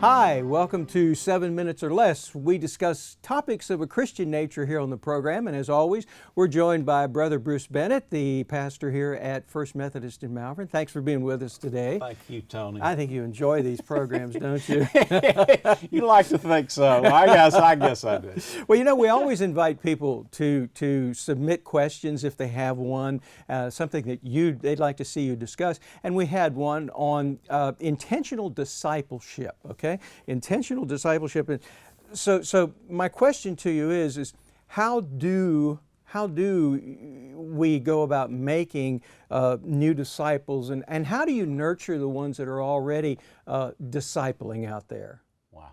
Hi, welcome to 7 Minutes or Less. We discuss topics of a Christian nature here on the program, and as always, we're joined by Brother Bruce Bennett, the pastor here at First Methodist in Malvern. Thanks for being with us today. Thank you, Tony. I think you enjoy these programs, don't you? You like to think so. I guess I do. Well, we always invite people to submit questions if they have one, something that they'd like to see you discuss. And we had one on intentional discipleship, okay? Intentional discipleship. And so my question to you is how do we go about making new disciples, and how do you nurture the ones that are already discipling out there? Wow.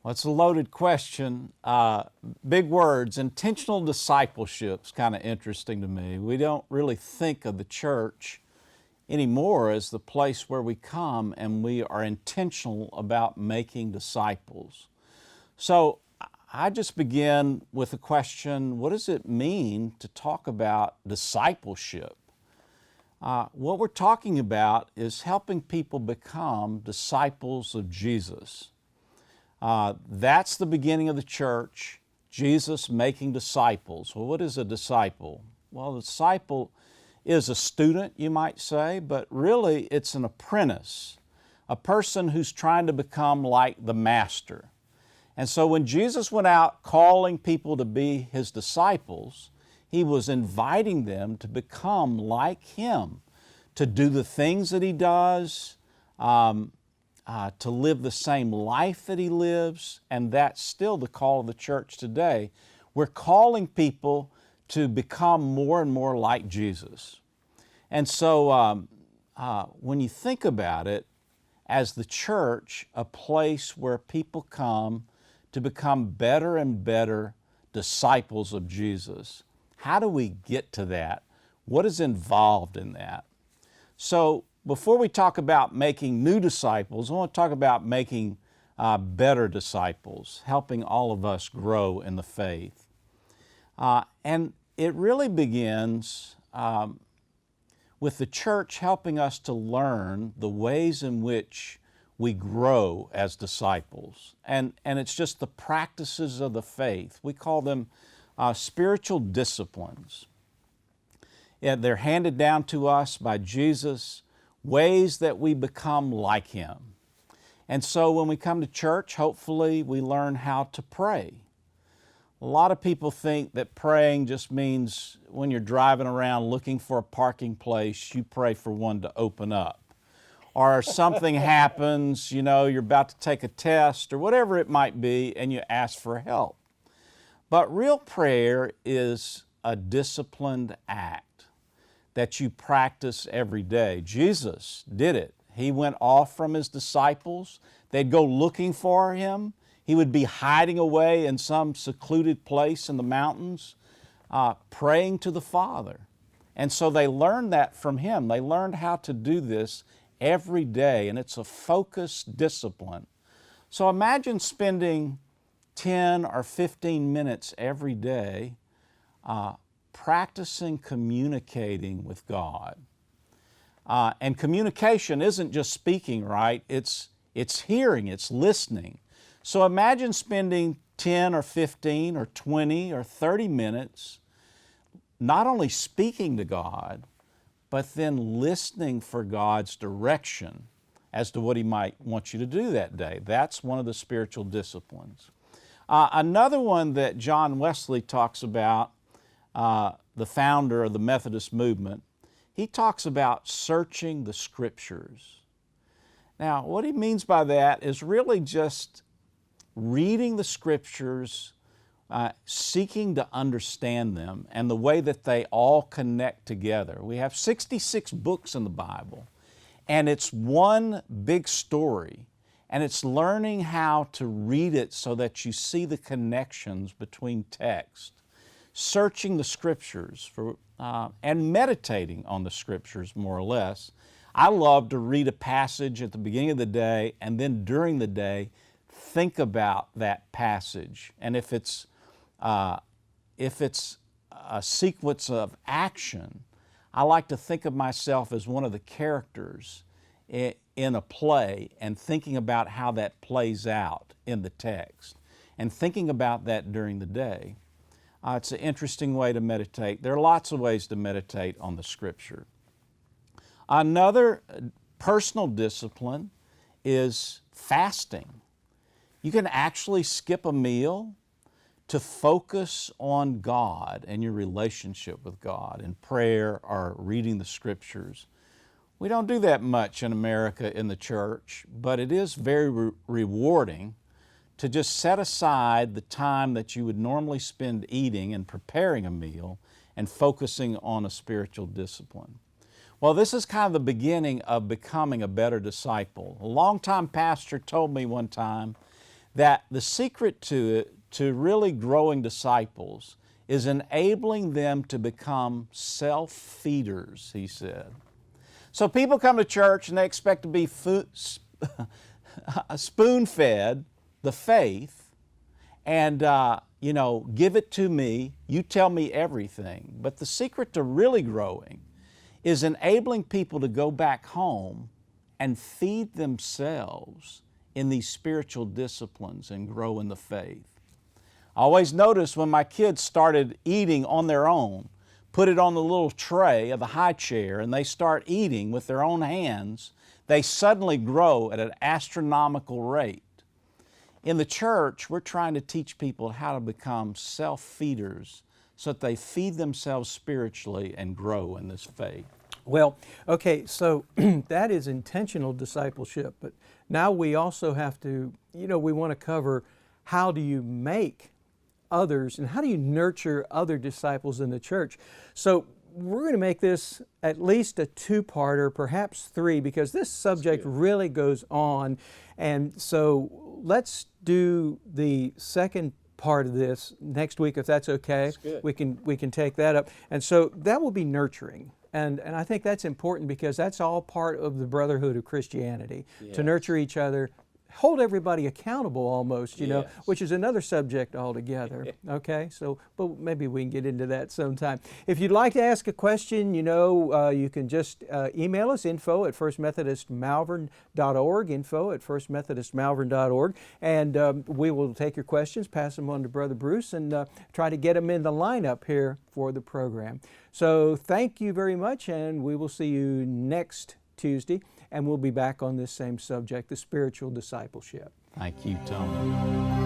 Well, it's a loaded question. Big words. Intentional discipleship is kind of interesting to me. We don't really think of the church anymore as the place where we come and we are intentional about making disciples. So I just begin with a question: what does it mean to talk about discipleship? What we're talking about is helping people become disciples of Jesus. That's the beginning of the church, Jesus making disciples. Well, what is a disciple? Well, a disciple is a student, you might say, but really it's an apprentice, a person who's trying to become like the master. And so when Jesus went out calling people to be His disciples, He was inviting them to become like Him, to do the things that He does, to live the same life that He lives, and that's still the call of the church today. We're calling people to become more and more like Jesus. And so when you think about it, as the church, a place where people come to become better and better disciples of Jesus, how do we get to that? What is involved in that? So before we talk about making new disciples, I want to talk about making better disciples, helping all of us grow in the faith. And it really begins with the church helping us to learn the ways in which we grow as disciples. And it's just the practices of the faith. We call them spiritual disciplines. Yeah, they're handed down to us by Jesus, ways that we become like Him. And so when we come to church, hopefully we learn how to pray. A lot of people think that praying just means when you're driving around looking for a parking place, you pray for one to open up. Or something happens, you're about to take a test or whatever it might be, and you ask for help. But real prayer is a disciplined act that you practice every day. Jesus did it. He went off from His disciples. They'd go looking for Him. He would be hiding away in some secluded place in the mountains, praying to the Father. And so they learned that from Him. They learned how to do this every day, and it's a focused discipline. So imagine spending 10 or 15 minutes every day practicing communicating with God. And communication isn't just speaking, right? It's hearing, it's listening. So imagine spending 10 or 15 or 20 or 30 minutes not only speaking to God, but then listening for God's direction as to what He might want you to do that day. That's one of the spiritual disciplines. Another one that John Wesley talks about, the founder of the Methodist movement, he talks about searching the Scriptures. Now, what he means by that is really just reading the Scriptures, seeking to understand them and the way that they all connect together. We have 66 books in the Bible, and it's one big story, and it's learning how to read it so that you see the connections between text, searching the Scriptures and meditating on the Scriptures more or less. I love to read a passage at the beginning of the day, and then during the day think about that passage. And if it's a sequence of action, I like to think of myself as one of the characters in a play and thinking about how that plays out in the text and thinking about that during the day, it's an interesting way to meditate. There are lots of ways to meditate on the Scripture. Another personal discipline is fasting. You can actually skip a meal to focus on God and your relationship with God in prayer or reading the Scriptures. We don't do that much in America in the church, but it is very rewarding to just set aside the time that you would normally spend eating and preparing a meal and focusing on a spiritual discipline. Well, this is kind of the beginning of becoming a better disciple. A longtime pastor told me one time that the secret to really growing disciples is enabling them to become self-feeders, he said. So people come to church and they expect to be spoon-fed the faith and, give it to me, you tell me everything. But the secret to really growing is enabling people to go back home and feed themselves in these spiritual disciplines and grow in the faith. I always noticed when my kids started eating on their own, put it on the little tray of the high chair, and they start eating with their own hands, they suddenly grow at an astronomical rate. In the church, we're trying to teach people how to become self-feeders so that they feed themselves spiritually and grow in this faith. Well, okay, so that is intentional discipleship, but now we also have to, we want to cover how do you make others and how do you nurture other disciples in the church. So we're going to make this at least a two-parter, perhaps three, because this subject really goes on. And so let's do the second part of this next week, if that's okay. That's good. We can take that up. And so that will be nurturing. And I think that's important because that's all part of the brotherhood of Christianity, to nurture each other, hold everybody accountable almost, which is another subject altogether. Okay, so but maybe we can get into that sometime. If you'd like to ask a question, you can just email us, info@firstmethodistmalvern.org, info@firstmethodistmalvern.org, and we will take your questions, pass them on to Brother Bruce, and try to get them in the lineup here for the program. So thank you very much, and we will see you next Tuesday, and we'll be back on this same subject, the spiritual discipleship. Thank you, Tony.